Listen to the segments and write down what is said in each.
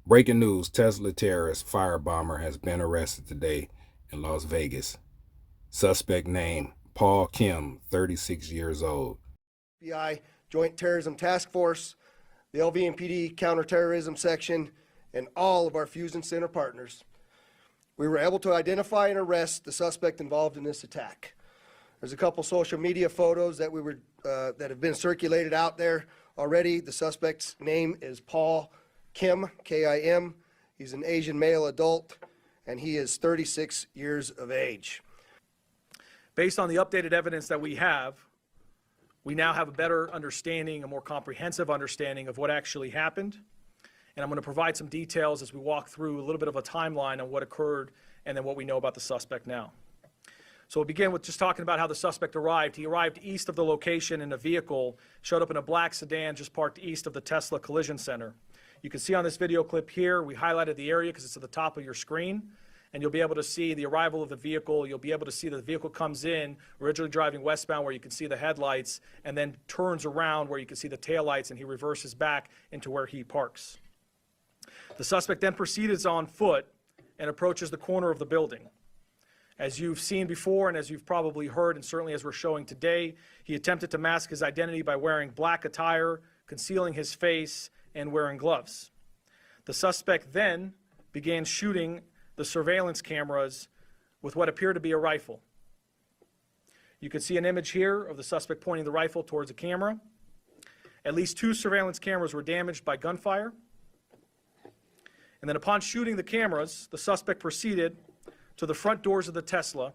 Breaking news, Tesla terrorist firebomber has been arrested today in Las Vegas. Suspect name, Paul Kim, 36 years old. FBI Joint Terrorism Task Force, the LVMPD Counterterrorism Section, and all of our Fusion Center partners. We were able to identify and arrest the suspect involved in this attack. There's a couple social media photos that that have been circulated out there already. The suspect's name is Paul Kim, K-I-M. He's an Asian male adult, and he is 36 years of age. Based on the updated evidence that we now have a better understanding, a more comprehensive understanding of what actually happened. And I'm going to provide some details as we walk through a little bit of a timeline on what occurred and then what we know about the suspect now. So we'll begin with just talking about how the suspect arrived. He arrived east of the location in a vehicle, showed up in a black sedan just parked east of the Tesla Collision Center. You can see on this video clip here, we highlighted the area because it's at the top of your screen, and you'll be able to see the arrival of the vehicle. You'll be able to see that the vehicle comes in, originally driving westbound where you can see the headlights, and then turns around where you can see the taillights, and he reverses back into where he parks. The suspect then proceeds on foot and approaches the corner of the building. As you've seen before and as you've probably heard, and certainly as we're showing today, he attempted to mask his identity by wearing black attire, concealing his face, and wearing gloves. The suspect then began shooting the surveillance cameras with what appeared to be a rifle. You can see an image here of the suspect pointing the rifle towards a camera. At least 2 surveillance cameras were damaged by gunfire. And then upon shooting the cameras, the suspect proceeded to the front doors of the Tesla,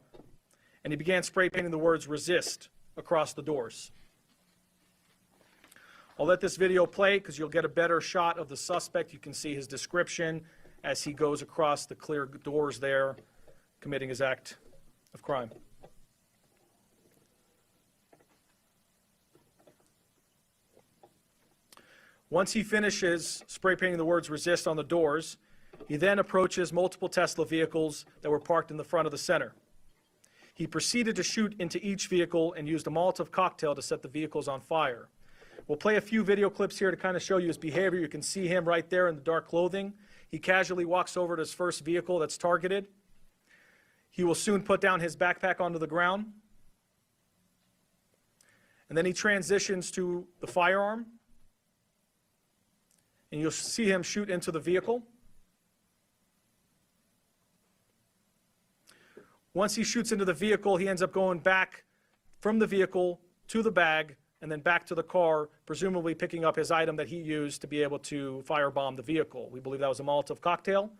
and he began spray painting the words "resist" across the doors. I'll let this video play because you'll get a better shot of the suspect. You can see his description as he goes across the clear doors there, committing his act of crime. Once he finishes spray painting the words "resist" on the doors, he then approaches multiple Tesla vehicles that were parked in the front of the center. He proceeded to shoot into each vehicle and used a Molotov cocktail to set the vehicles on fire. We'll play a few video clips here to kind of show you his behavior. You can see him right there in the dark clothing. He casually walks over to his first vehicle that's targeted. He will soon put down his backpack onto the ground. And then he transitions to the firearm. And you'll see him shoot into the vehicle. Once he shoots into the vehicle, he ends up going back from the vehicle to the bag and then back to the car, presumably picking up his item that he used to be able to firebomb the vehicle. We believe that was a Molotov cocktail.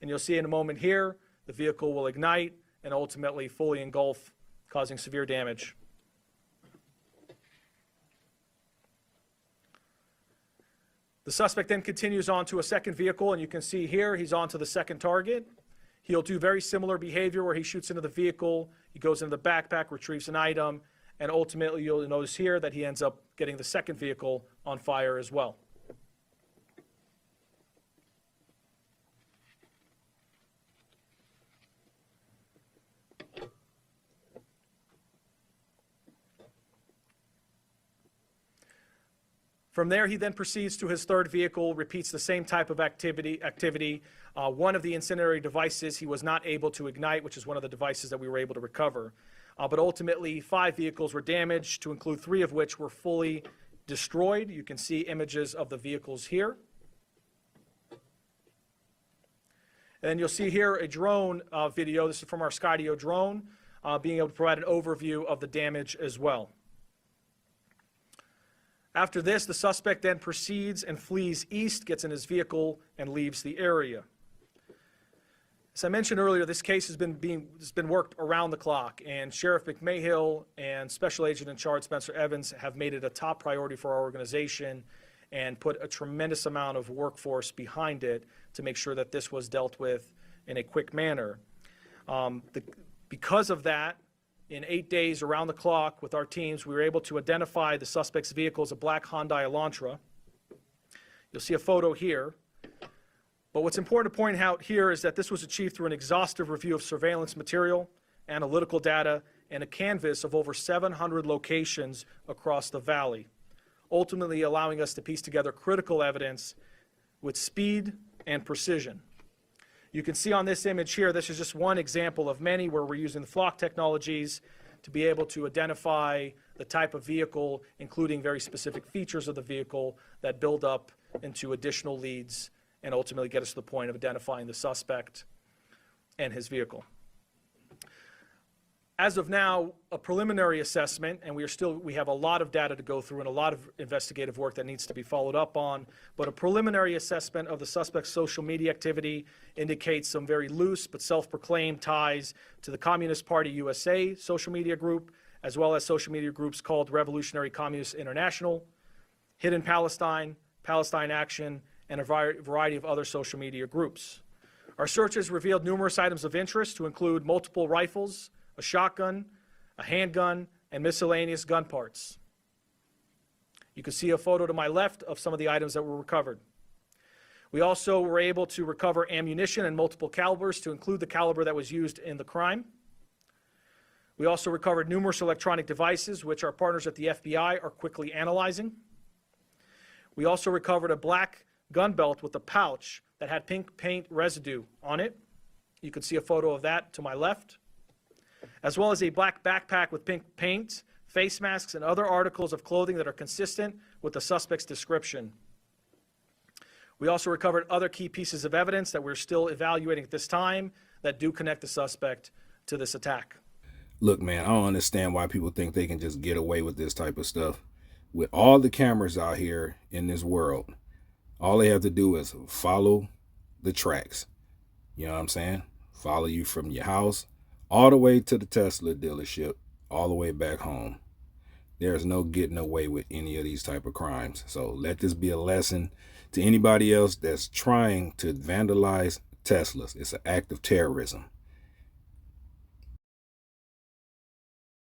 And you'll see in a moment here, the vehicle will ignite and ultimately fully engulf, causing severe damage. The suspect then continues on to a second vehicle, and you can see here he's on to the second target. He'll do very similar behavior where he shoots into the vehicle, he goes into the backpack, retrieves an item, and ultimately you'll notice here that he ends up getting the second vehicle on fire as well. From there, he then proceeds to his third vehicle, repeats the same type of activity. One of the incendiary devices he was not able to ignite, which is one of the devices that we were able to recover. But ultimately, 5 vehicles were damaged, to include 3 of which were fully destroyed. You can see images of the vehicles here. And you'll see here a drone video. This is from our Skydio drone, being able to provide an overview of the damage as well. After this, the suspect then proceeds and flees east, gets in his vehicle, and leaves the area. As I mentioned earlier, this case has been worked around the clock, and Sheriff McMahill and Special Agent in Charge Spencer Evans have made it a top priority for our organization and put a tremendous amount of workforce behind it to make sure that this was dealt with in a quick manner. Because of that, in 8 days around the clock with our teams, we were able to identify the suspect's vehicle as a black Hyundai Elantra. You'll see a photo here. But what's important to point out here is that this was achieved through an exhaustive review of surveillance material, analytical data, and a canvas of over 700 locations across the valley, ultimately allowing us to piece together critical evidence with speed and precision. You can see on this image here, this is just one example of many where we're using the flock technologies to be able to identify the type of vehicle, including very specific features of the vehicle that build up into additional leads and ultimately get us to the point of identifying the suspect and his vehicle. As of now, a preliminary assessment, and we have a lot of data to go through and a lot of investigative work that needs to be followed up on, but a preliminary assessment of the suspect's social media activity indicates some very loose but self-proclaimed ties to the Communist Party USA social media group, as well as social media groups called Revolutionary Communist International, Hidden Palestine, Palestine Action, and a variety of other social media groups. Our searches revealed numerous items of interest to include multiple rifles, a shotgun, a handgun, and miscellaneous gun parts. You can see a photo to my left of some of the items that were recovered. We also were able to recover ammunition in multiple calibers to include the caliber that was used in the crime. We also recovered numerous electronic devices, which our partners at the FBI are quickly analyzing. We also recovered a black gun belt with a pouch that had pink paint residue on it. You can see a photo of that to my left, as well as a black backpack with pink paint, face masks, and other articles of clothing that are consistent with the suspect's description. We also recovered other key pieces of evidence that we're still evaluating at this time that do connect the suspect to this attack. Look, man, I don't understand why people think they can just get away with this type of stuff. With all the cameras out here in this world, all they have to do is follow the tracks. You know what I'm saying? Follow you from your house all the way to the Tesla dealership, all the way back home. There's no getting away with any of these type of crimes. So let this be a lesson to anybody else that's trying to vandalize Teslas. It's an act of terrorism.